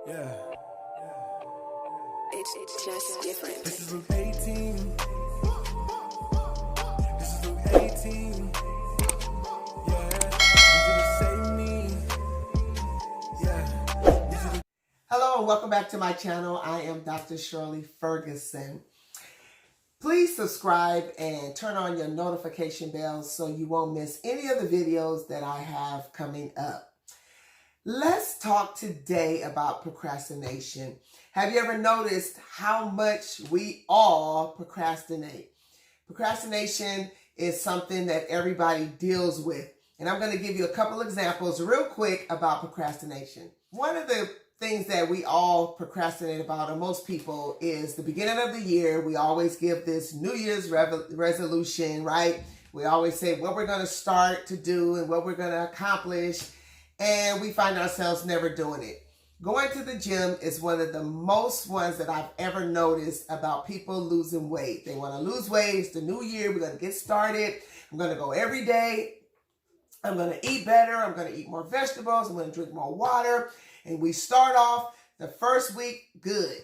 Yeah. It's just different. This is from 18. This is from 18. Yeah. You didn't save me. Yeah. Hello and welcome back to my channel. I am Dr. Shirley Ferguson. Please subscribe and turn on your notification bells so you won't miss any of the videos that I have coming up. Let's talk today about procrastination. Have you ever noticed how much we all procrastinate? Procrastination is something that everybody deals with. And I'm going to give you a couple examples real quick about procrastination. One of the things that we all procrastinate about, or most people, is the beginning of the year. We always give this New Year's resolution, right? We always say what we're going to start to do and what we're going to accomplish, and we find ourselves never doing it. Going to the gym is one of the most ones that I've ever noticed about people losing weight. They want to lose weight. It's the new year. We're going to get started. I'm going to go every day. I'm going to eat better. I'm going to eat more vegetables. I'm going to drink more water. And we start off the first week good,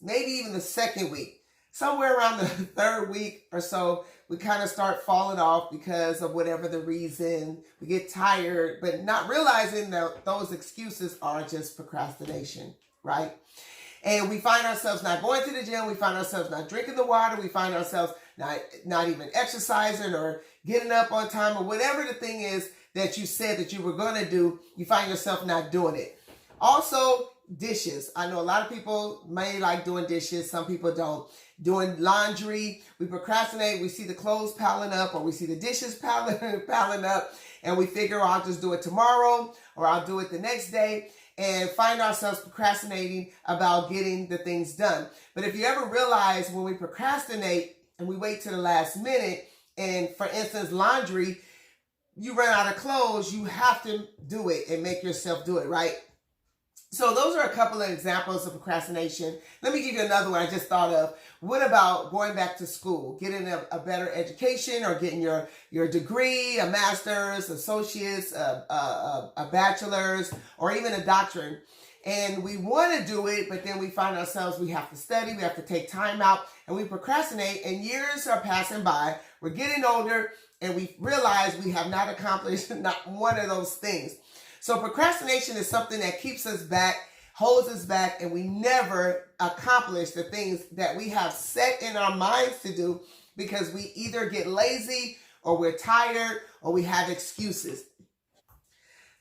maybe even the second week. Somewhere around the third week or so, we kind of start falling off because of whatever the reason. We get tired, but not realizing that those excuses are just procrastination, right? And we find ourselves not going to the gym. We find ourselves not drinking the water. We find ourselves not even exercising or getting up on time, or whatever the thing is that you said that you were going to do, you find yourself not doing it. Also, dishes. I know a lot of people may like doing dishes. Some people don't. Doing laundry, we procrastinate. We see the clothes piling up, or we see the dishes piling up, and we figure I'll just do it tomorrow, or I'll do it the next day, and find ourselves procrastinating about getting the things done. But if you ever realize, when we procrastinate and we wait to the last minute, and for instance, laundry, you run out of clothes, you have to do it and make yourself do it, right? So those are a couple of examples of procrastination. Let me give you another one I just thought of. What about going back to school, getting a better education, or getting your degree, a master's, associate's, a bachelor's, or even a doctorate? And we want to do it, but then we find ourselves, we have to study, we have to take time out, and we procrastinate, and years are passing by. We're getting older, and we realize we have not accomplished not one of those things. So procrastination is something that keeps us back, holds us back, and we never accomplish the things that we have set in our minds to do, because we either get lazy, or we're tired, or we have excuses.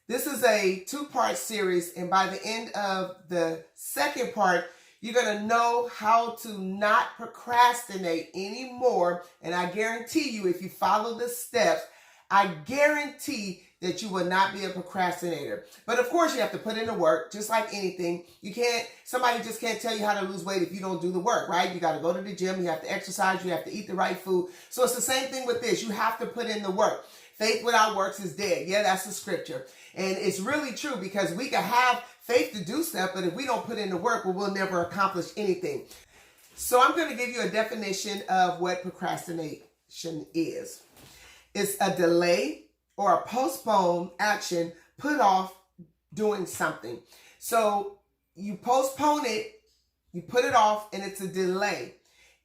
This is a two-part series, and by the end of the second part, you're going to know how to not procrastinate anymore. And I guarantee you, if you follow the steps, I guarantee that you will not be a procrastinator. But of course, you have to put in the work, just like anything. Somebody just can't tell you how to lose weight if you don't do the work, right? You got to go to the gym, you have to exercise, you have to eat the right food. So it's the same thing with this. You have to put in the work. Faith without works is dead. Yeah, that's the scripture. And it's really true, because we can have faith to do stuff, but if we don't put in the work, well, we'll never accomplish anything. So I'm going to give you a definition of what procrastination is. It's a delay or a postponed action put off doing something. So you postpone it, you put it off, and it's a delay.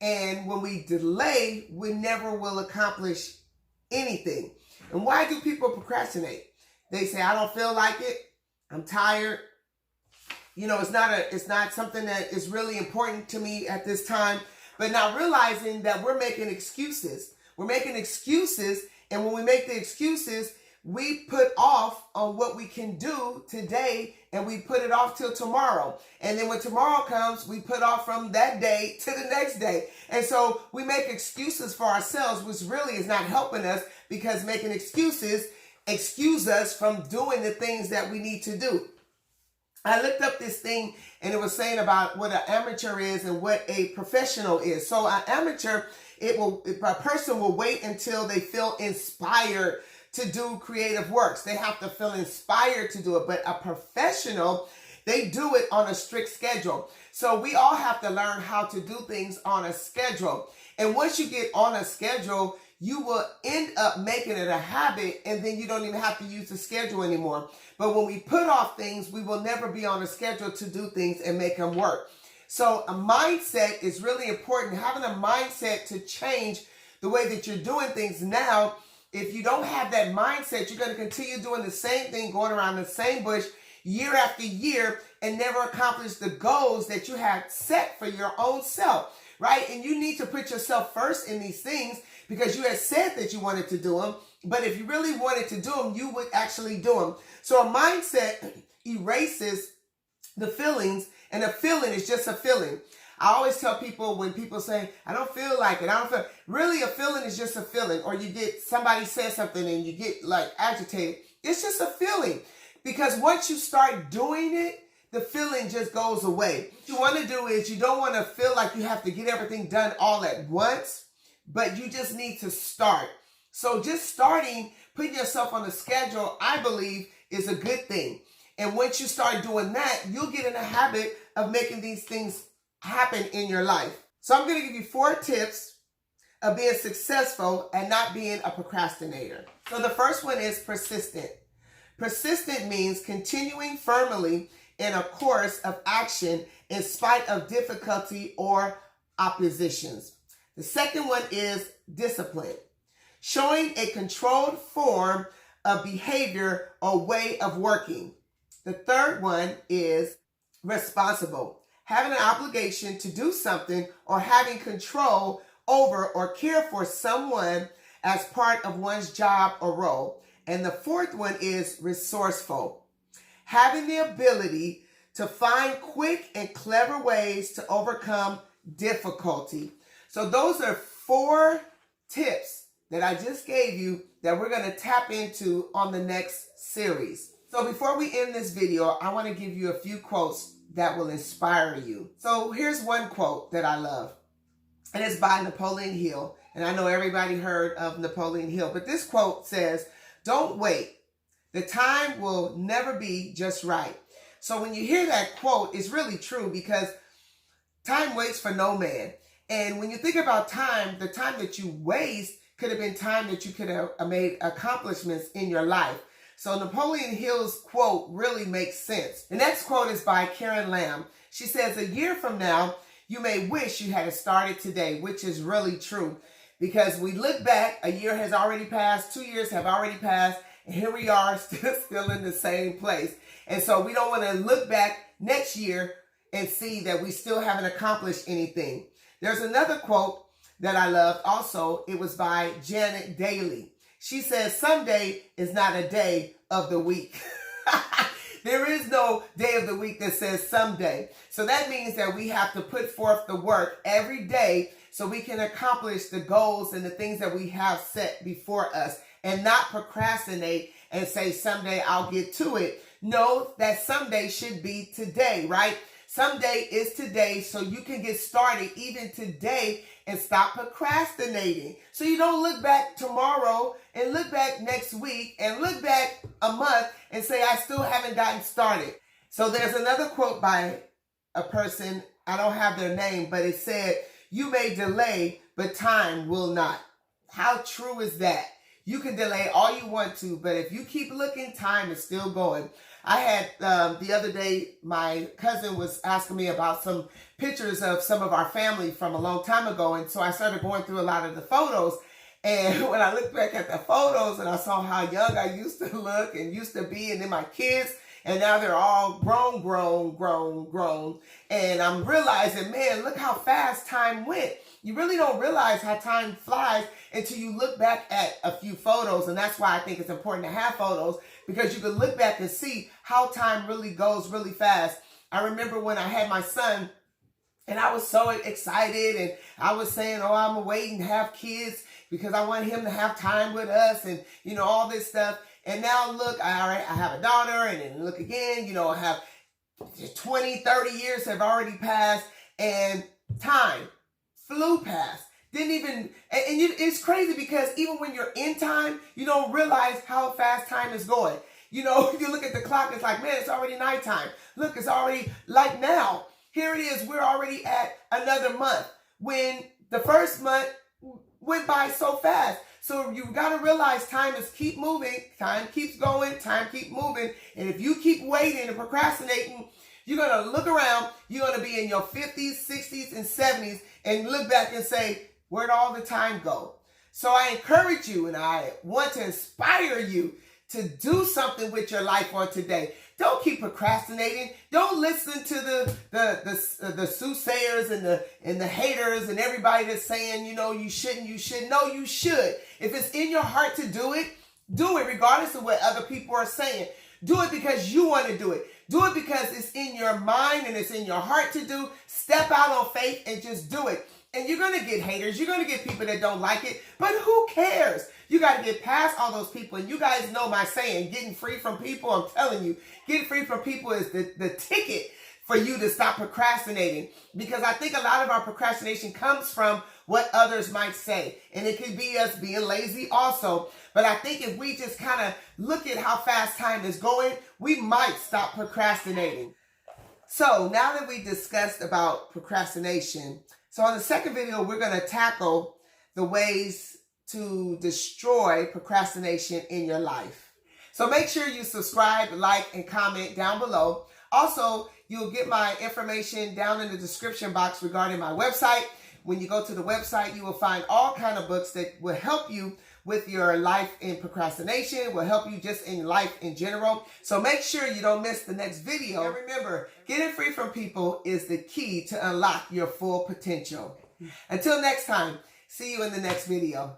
And when we delay, we never will accomplish anything. And why do people procrastinate? They say, I don't feel like it. I'm tired. You know, it's not something that is really important to me at this time. But not realizing that we're making excuses. We're making excuses. And when we make the excuses, we put off on what we can do today, and we put it off till tomorrow. And then when tomorrow comes, we put off from that day to the next day. And so we make excuses for ourselves, which really is not helping us, because making excuses excuse us from doing the things that we need to do. I looked up this thing, and it was saying about what an amateur is and what a professional is. So an amateur, a person will wait until they feel inspired to do creative works. They have to feel inspired to do it. But a professional, they do it on a strict schedule. So we all have to learn how to do things on a schedule. And once you get on a schedule, you will end up making it a habit, and then you don't even have to use the schedule anymore. But when we put off things, we will never be on a schedule to do things and make them work. So a mindset is really important. Having a mindset to change the way that you're doing things now. If you don't have that mindset, you're going to continue doing the same thing, going around the same bush year after year, and never accomplish the goals that you had set for your own self, right? And you need to put yourself first in these things, because you had said that you wanted to do them. But if you really wanted to do them, you would actually do them. So a mindset erases the feelings, and a feeling is just a feeling. I always tell people, when people say, I don't feel like it, I don't feel, really a feeling is just a feeling. Or you get, somebody says something and you get like agitated. It's just a feeling. Because once you start doing it, the feeling just goes away. What you want to do is, you don't want to feel like you have to get everything done all at once, but you just need to start. So just starting, putting yourself on a schedule, I believe, is a good thing. And once you start doing that, you'll get in a habit of making these things happen in your life. So I'm going to give you 4 tips of being successful and not being a procrastinator. So the first one is persistent. Persistent means continuing firmly in a course of action in spite of difficulty or oppositions. The second one is discipline, showing a controlled form of behavior or way of working. The third one is responsible, having an obligation to do something or having control over or care for someone as part of one's job or role. And the fourth one is resourceful, having the ability to find quick and clever ways to overcome difficulty. So those are 4 tips that I just gave you that we're going to tap into on the next series. So before we end this video, I want to give you a few quotes that will inspire you. So here's one quote that I love, and it's by Napoleon Hill. And I know everybody heard of Napoleon Hill, but this quote says, "Don't wait. The time will never be just right." So when you hear that quote, it's really true, because time waits for no man. And when you think about time, the time that you waste could have been time that you could have made accomplishments in your life. So Napoleon Hill's quote really makes sense. The next quote is by Karen Lamb. She says, "A year from now, you may wish you had started today," which is really true. Because we look back, a year has already passed, 2 years have already passed, and here we are still in the same place. And so we don't want to look back next year and see that we still haven't accomplished anything. There's another quote that I loved also. It was by Janet Daly. She says, "Someday is not a day of the week." There is no day of the week that says someday. So that means that we have to put forth the work every day so we can accomplish the goals and the things that we have set before us, and not procrastinate and say, someday I'll get to it. No, that someday should be today, right? Someday is today, so you can get started even today and stop procrastinating. So you don't look back tomorrow and look back next week and look back a month and say, I still haven't gotten started. So there's another quote by a person, I don't have their name, but it said, "You may delay, but time will not." How true is that? You can delay all you want to, but if you keep looking, time is still going. I had, the other day, my cousin was asking me about some pictures of some of our family from a long time ago. And so I started going through a lot of the photos. And when I looked back at the photos and I saw how young I used to look and used to be, and then my kids, and now they're all grown. And I'm realizing, man, look how fast time went. You really don't realize how time flies until you look back at a few photos. And that's why I think it's important to have photos, because you can look back and see how time really goes really fast. I remember when I had my son, and I was so excited, and I was saying, oh, I'm waiting to have kids because I want him to have time with us, and, you know, all this stuff. And now look, I have a daughter, and then look again, you know, I have 20, 30 years have already passed, and time flew past. It's crazy, because even when you're in time, you don't realize how fast time is going. You know, you look at the clock, it's like, man, it's already nighttime. Look, it's already like now. Here it is, we're already at another month, when the first month went by so fast. So you got to realize time is keep moving. Time keeps going. Time keep moving. And if you keep waiting and procrastinating, you're going to look around. You're going to be in your 50s, 60s, and 70s and look back and say, where'd all the time go? So I encourage you and I want to inspire you to do something with your life on today. Don't keep procrastinating. Don't listen to the soothsayers and the haters and everybody that's saying, you know, you shouldn't. No, you should. If it's in your heart to do it regardless of what other people are saying. Do it because you want to do it. Do it because it's in your mind and it's in your heart to do. Step out on faith and just do it. And you're going to get haters. You're going to get people that don't like it. But who cares? You got to get past all those people. And you guys know my saying, getting free from people. I'm telling you, getting free from people is the ticket for you to stop procrastinating. Because I think a lot of our procrastination comes from what others might say. And it could be us being lazy also. But I think if we just kind of look at how fast time is going, we might stop procrastinating. So now that we discussed about procrastination, so on the second video, we're going to tackle the ways to destroy procrastination in your life. So make sure you subscribe, like, and comment down below. Also, you'll get my information down in the description box regarding my website. When you go to the website, you will find all kinds of books that will help you with your life in procrastination, will help you just in life in general. So make sure you don't miss the next video. And remember, getting free from people is the key to unlock your full potential. Until next time, see you in the next video.